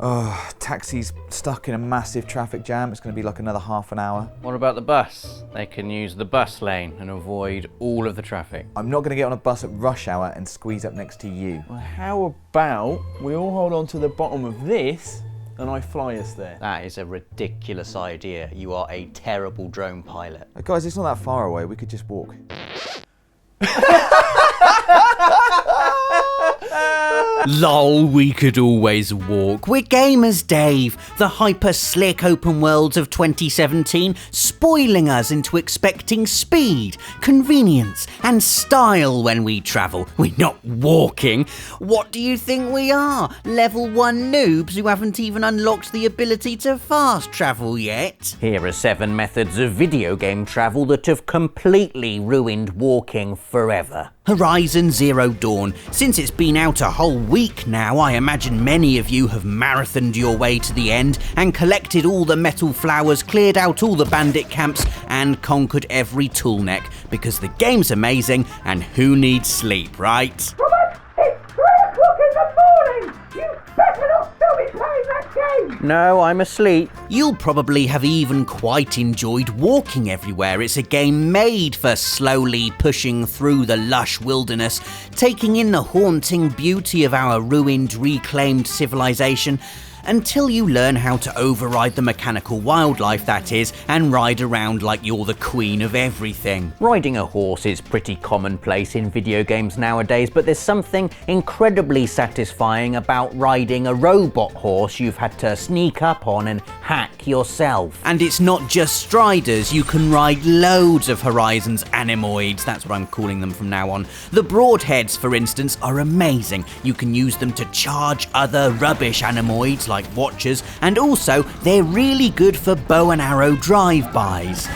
Oh, taxi's stuck in a massive traffic jam. It's going to be like another half an hour. What about the bus? They can use the bus lane and avoid all of the traffic. I'm not going to get on a bus at rush hour and squeeze up next to you. Well, how about we all hold on to the bottom of this and I fly us there? That is a ridiculous idea. You are a terrible drone pilot. Guys, it's not that far away. We could just walk. Lol, we could always walk. We're gamers, Dave. The hyper-slick open worlds of 2017 spoiling us into expecting speed, convenience and style when we travel. We're not walking. What do you think we are? Level 1 noobs who haven't even unlocked the ability to fast travel yet? Here are 7 methods of video game travel that have completely ruined walking forever. Horizon Zero Dawn. Since it's been out a whole week now, I imagine many of you have marathoned your way to the end and collected all the metal flowers, cleared out all the bandit camps and conquered every tool neck, because the game's amazing and who needs sleep, right? Robert, it's 3 o'clock in the morning! You better not still be playing that game! No, I'm asleep. You'll probably have even quite enjoyed walking everywhere. It's a game made for slowly pushing through the lush wilderness, taking in the haunting beauty of our ruined, reclaimed civilization, until you learn how to override the mechanical wildlife, that is, and ride around like you're the queen of everything. Riding a horse is pretty commonplace in video games nowadays, but there's something incredibly satisfying about riding a robot horse you've had to sneak up on and hack yourself. And it's not just striders, you can ride loads of Horizon's animoids, that's what I'm calling them from now on. The broadheads, for instance, are amazing. You can use them to charge other rubbish animoids like watchers, and also they're really good for bow and arrow drive-bys.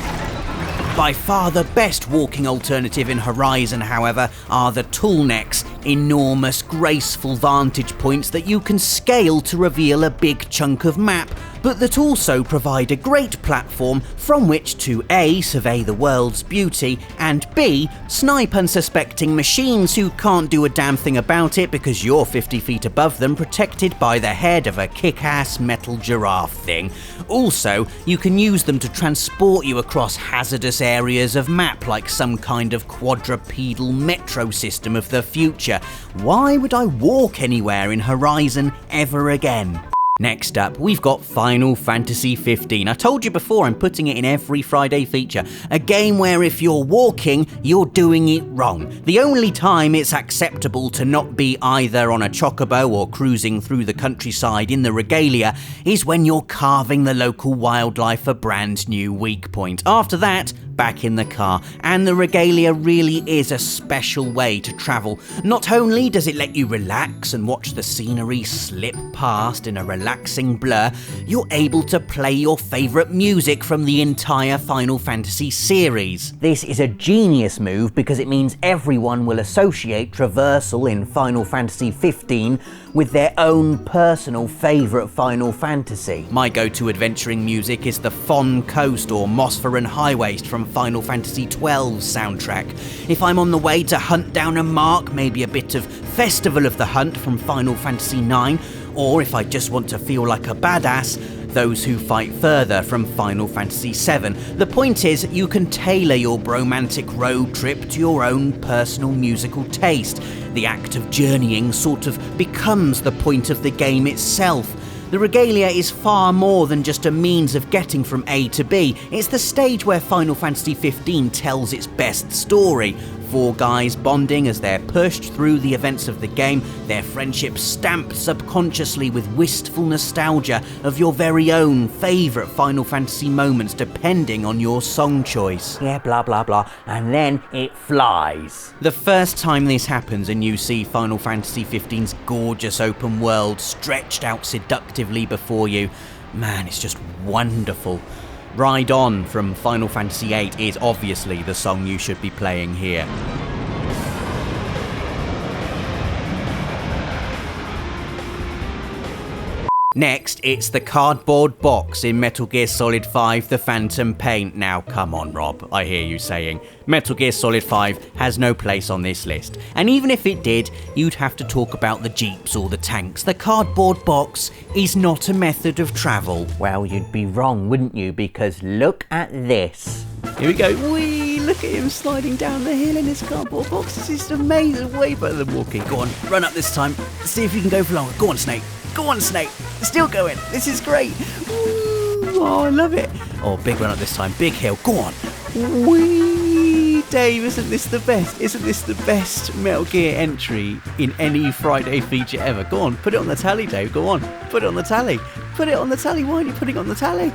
By far the best walking alternative in Horizon, however, are the tool necks, enormous, graceful vantage points that you can scale to reveal a big chunk of map, but that also provide a great platform from which to A, survey the world's beauty, and B, snipe unsuspecting machines who can't do a damn thing about it because you're 50 feet above them, protected by the head of a kick-ass metal giraffe thing. Also, you can use them to transport you across hazardous areas of map like some kind of quadrupedal metro system of the future. Why would I walk anywhere in Horizon ever again? Next up, we've got Final Fantasy 15. I told you before, I'm putting it in every Friday feature. A game where if you're walking, you're doing it wrong. The only time it's acceptable to not be either on a chocobo or cruising through the countryside in the regalia is when you're carving the local wildlife a brand new weak point. After that, back in the car. And the regalia really is a special way to travel. Not only does it let you relax and watch the scenery slip past in a relaxing blur, you're able to play your favourite music from the entire Final Fantasy series. This is a genius move because it means everyone will associate traversal in Final Fantasy 15 with their own personal favourite Final Fantasy. My go-to adventuring music is the Fon Coast or Mosferan High Waste from Final Fantasy XII's soundtrack. If I'm on the way to hunt down a mark, maybe a bit of Festival of the Hunt from Final Fantasy IX, or if I just want to feel like a badass, Those Who Fight Further from Final Fantasy VII. The point is, you can tailor your bromantic road trip to your own personal musical taste. The act of journeying sort of becomes the point of the game itself. The regalia is far more than just a means of getting from A to B. It's the stage where Final Fantasy XV tells its best story. 4 guys bonding as they're pushed through the events of the game, their friendship stamped subconsciously with wistful nostalgia of your very own favourite Final Fantasy moments depending on your song choice. Yeah, blah blah blah, and then it flies. The first time this happens and you see Final Fantasy XV's gorgeous open world stretched out seductively before you, man, it's just wonderful. Ride On from Final Fantasy VIII is obviously the song you should be playing here. Next, it's the cardboard box in Metal Gear Solid 5 The Phantom Pain. Now, come on, Rob, I hear you saying. Metal Gear Solid 5 has no place on this list. And even if it did, you'd have to talk about the jeeps or the tanks. The cardboard box is not a method of travel. Well, you'd be wrong, wouldn't you? Because look at this. Here we go. Whee! Look at him sliding down the hill in his cardboard box. This is amazing. Way better than walking. Go on, run up this time. See if you can go for longer. Go on, Snake. Go on, Snake. Still going. This is great. Ooh, oh, I love it. Oh, big run up this time. Big hill. Go on. Whee! Dave, isn't this the best? Isn't this the best Metal Gear entry in any Friday feature ever? Go on, put it on the tally, Dave. Go on. Put it on the tally. Put it on the tally. Why aren't you putting it on the tally?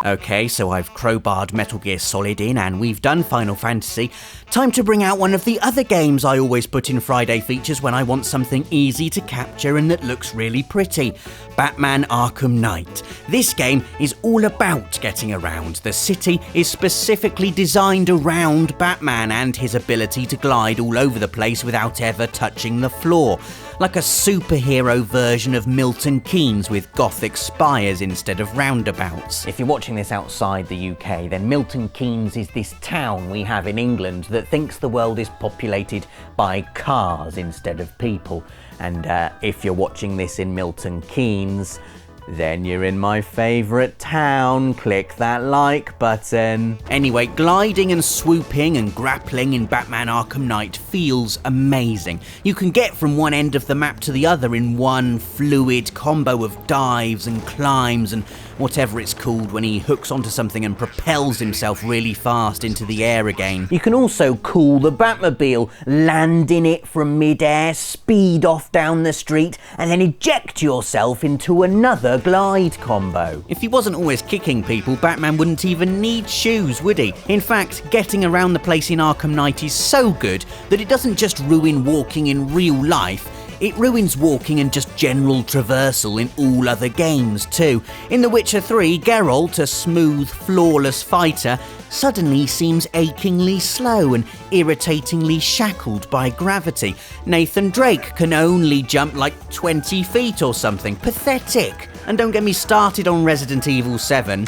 Okay, so I've crowbarred Metal Gear Solid in and we've done Final Fantasy. Time to bring out one of the other games I always put in Friday features when I want something easy to capture and that looks really pretty. Batman Arkham Knight. This game is all about getting around. The city is specifically designed around Batman and his ability to glide all over the place without ever touching the floor. Like a superhero version of Milton Keynes with gothic spires instead of roundabouts. If you're watching this outside the UK, then Milton Keynes is this town we have in England that thinks the world is populated by cars instead of people. And if you're watching this in Milton Keynes, then you're in my favourite town. Click that like button. Anyway, gliding and swooping and grappling in Batman Arkham Knight feels amazing. You can get from one end of the map to the other in one fluid combo of dives and climbs and whatever it's called when he hooks onto something and propels himself really fast into the air again. You can also cool the Batmobile, land in it from mid-air, speed off down the street, and then eject yourself into another glide combo. If he wasn't always kicking people, Batman wouldn't even need shoes, would he? In fact, getting around the place in Arkham Knight is so good that it doesn't just ruin walking in real life, it ruins walking and just general traversal in all other games too. In The Witcher 3, Geralt, a smooth, flawless fighter, suddenly seems achingly slow and irritatingly shackled by gravity. Nathan Drake can only jump like 20 feet or something. Pathetic. And don't get me started on Resident Evil 7.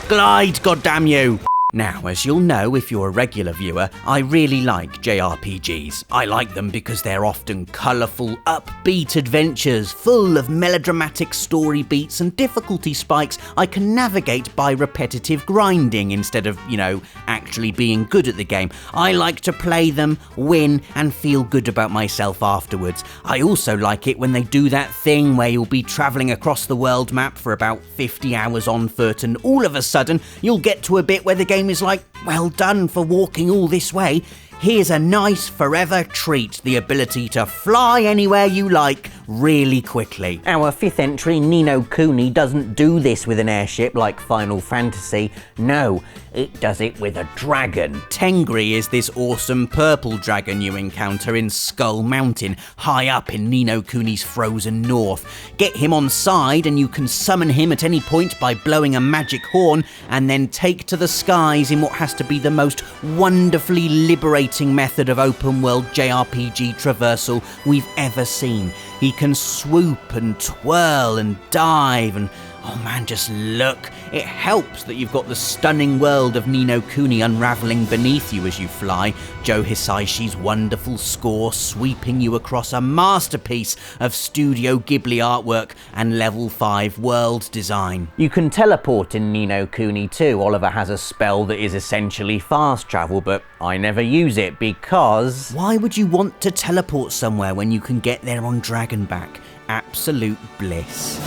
Glide, goddammit you! Now, as you'll know if you're a regular viewer, I really like JRPGs. I like them because they're often colourful, upbeat adventures full of melodramatic story beats and difficulty spikes I can navigate by repetitive grinding instead of, actually being good at the game. I like to play them, win, and feel good about myself afterwards. I also like it when they do that thing where you'll be travelling across the world map for about 50 hours on foot and all of a sudden you'll get to a bit where the game is like, well done for walking all this way. Here's a nice forever treat, the ability to fly anywhere you like really quickly. Our fifth entry, Ni no Kuni, doesn't do this with an airship like Final Fantasy. No, it does it with a dragon. Tengri is this awesome purple dragon you encounter in Skull Mountain, high up in Ni no Kuni's frozen north. Get him on side and you can summon him at any point by blowing a magic horn and then take to the skies in what has to be the most wonderfully liberating method of open world JRPG traversal we've ever seen. He can swoop and twirl and dive and oh man, just look. It helps that you've got the stunning world of Ni no Kuni unravelling beneath you as you fly. Joe Hisaishi's wonderful score sweeping you across a masterpiece of Studio Ghibli artwork and level 5 world design. You can teleport in Ni no Kuni too. Oliver has a spell that is essentially fast travel, but I never use it because... Why would you want to teleport somewhere when you can get there on Dragonback? Absolute bliss.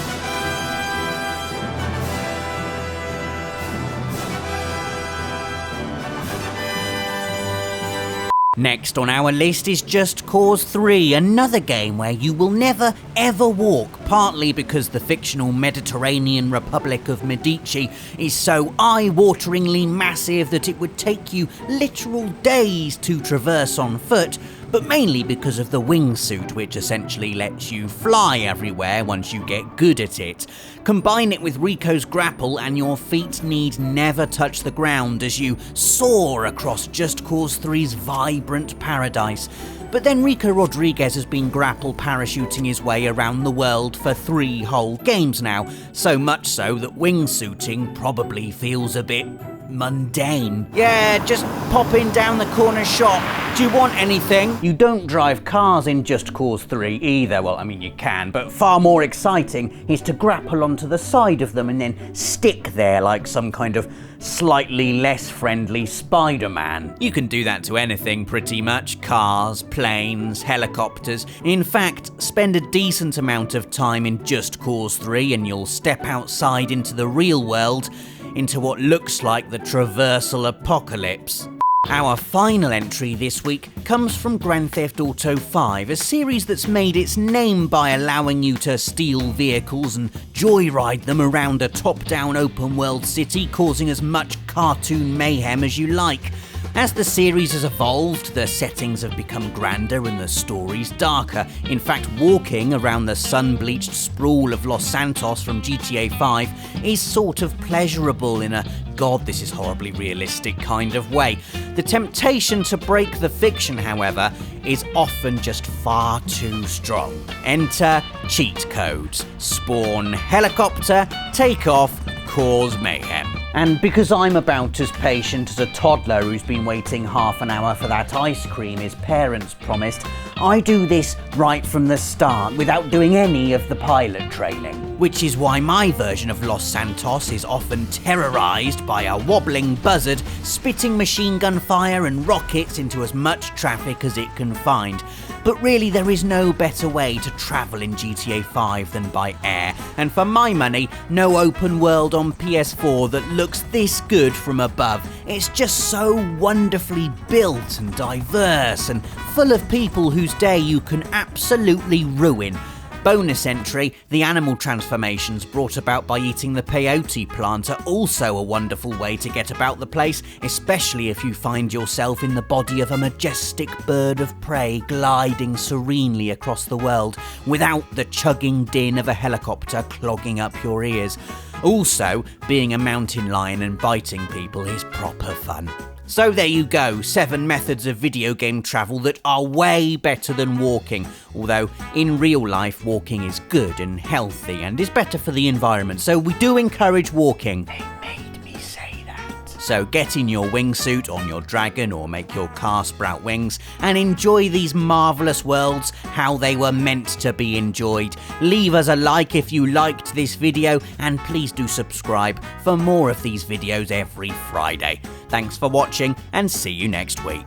Next on our list is Just Cause 3, another game where you will never ever walk, partly because the fictional Mediterranean Republic of Medici is so eye-wateringly massive that it would take you literal days to traverse on foot, but mainly because of the wingsuit, which essentially lets you fly everywhere once you get good at it. Combine it with Rico's grapple and your feet need never touch the ground as you soar across Just Cause 3's vibrant paradise. But then Rico Rodriguez has been grapple parachuting his way around the world for 3 whole games now, so much so that wingsuiting probably feels a bit mundane. Yeah, just pop in down the corner shop. Do you want anything? You don't drive cars in Just Cause 3 either. Well, I mean, you can, but far more exciting is to grapple onto the side of them and then stick there like some kind of slightly less friendly Spider-Man. You can do that to anything pretty much. Cars, planes, helicopters. In fact, spend a decent amount of time in Just Cause 3 and you'll step outside into the real world, into what looks like the traversal apocalypse. Our final entry this week comes from Grand Theft Auto 5, a series that's made its name by allowing you to steal vehicles and joyride them around a top-down open-world city, causing as much cartoon mayhem as you like. As the series has evolved, the settings have become grander and the stories darker. In fact, walking around the sun-bleached sprawl of Los Santos from GTA 5 is sort of pleasurable in a God, this is horribly realistic kind of way. The temptation to break the fiction, however, is often just far too strong. Enter cheat codes. Spawn helicopter, take off, cause mayhem. And because I'm about as patient as a toddler who's been waiting half an hour for that ice cream his parents promised, I do this right from the start without doing any of the pilot training. Which is why my version of Los Santos is often terrorised by a wobbling buzzard spitting machine gun fire and rockets into as much traffic as it can find. But really there is no better way to travel in GTA 5 than by air, and for my money, no open world on PS4 that looks this good from above. It's just so wonderfully built and diverse and full of people whose day you can absolutely ruin. Bonus entry, the animal transformations brought about by eating the peyote plant are also a wonderful way to get about the place, especially if you find yourself in the body of a majestic bird of prey gliding serenely across the world without the chugging din of a helicopter clogging up your ears. Also, being a mountain lion and biting people is proper fun. So there you go, 7 methods of video game travel that are way better than walking, although in real life walking is good and healthy and is better for the environment, so we do encourage walking. They made me say that. So get in your wingsuit on your dragon or make your car sprout wings and enjoy these marvellous worlds how they were meant to be enjoyed. Leave us a like if you liked this video and please do subscribe for more of these videos every Friday. Thanks for watching and see you next week.